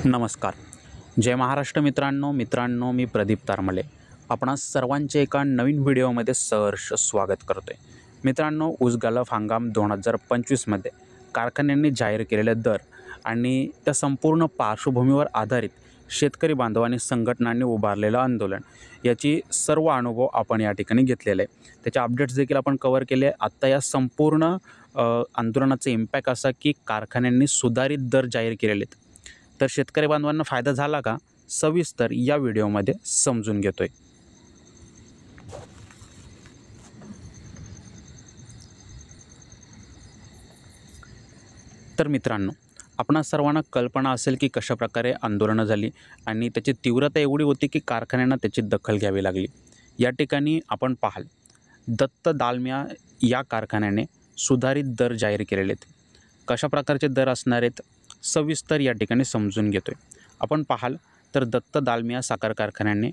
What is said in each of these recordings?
नमस्कार. जय महाराष्ट्र मित्रांनो मी प्रदीप तारमले आपणा सर्वांचे एका नवीन व्हिडिओमध्ये सहर्ष स्वागत करतोय. मित्रांनो, ऊस गालफ हंगाम 2025 मध्ये कारखान्यांनी जाहीर केलेले दर आणि त्या संपूर्ण पार्श्वभूमीवर आधारित शेतकरी बांधवांनी संघटनांनी उभारलेलं आंदोलन याची सर्व अनुभव आपण या ठिकाणी घेतलेले आहे. त्याचे अपडेट्स देखील आपण कव्हर केले. आत्ता या संपूर्ण आंदोलनाचा इम्पॅक्ट असा की कारखान्यांनी सुधारित दर जाहीर केलेले आहेत. तर शेतकरी बांधवांना फायदा झाला का, सविस्तर या व्हिडिओमध्ये समजून घेतोय. तर मित्रांनो, आपणा सर्वांना कल्पना असेल की कशाप्रकारे आंदोलनं झाली आणि त्याची तीव्रता एवढी होती की कारखान्यांना त्याची दखल घ्यावी लागली. या ठिकाणी आपण पाहाल, दत्त दालमिया या कारखान्याने सुधारित दर जाहीर केलेले आहेत. कशा प्रकारचे दर असणार आहेत, सविस्तर या ठिकाणी समजून घेतोय. आपण पाहाल तर दत्त दालमिया साखर कारखान्याने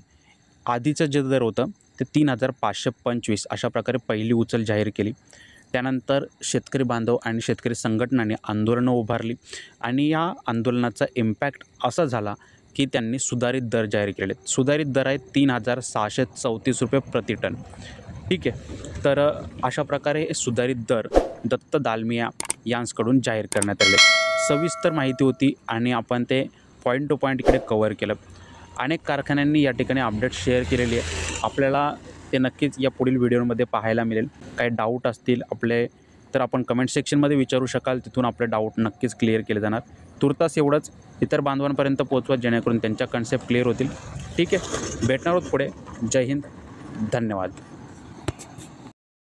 आधीचं जे दर होतं ते 3,525 अशा प्रकारे पहिली उचल जाहीर केली. त्यानंतर शेतकरी बांधव आणि शेतकरी संघटनांनी आंदोलनं उभारली आणि या आंदोलनाचा इम्पॅक्ट असा झाला की त्यांनी सुधारित दर जाहीर केले. सुधारित दर आहेत 3,634 रुपये प्रति टन. ठीक आहे. तर अशा प्रकारे सुधारित दर दत्त दालमिया यांकडून जाहीर करण्यात आले. सविस्तर माहिती होती आणि आपण ते पॉईंट टू पॉईंट इकडे कव्हर केलं. अनेक कारखान्यांनी या ठिकाणी अपडेट शेअर केलेली आहे. आपल्याला ते नक्कीच या पुढील व्हिडिओमध्ये पाहायला मिळेल. काही डाऊट असतील आपले तर आपण कमेंट सेक्शनमध्ये विचारू शकाल. तिथून आपले डाऊट नक्कीच क्लिअर केले जाणार. तुर्तास एवढंच इतर बांधवांपर्यंत पोहोचवा जेणेकरून त्यांच्या कन्सेप्ट क्लिअर होतील. ठीक आहे. भेटणार आहोत पुढे. जय हिंद. धन्यवाद.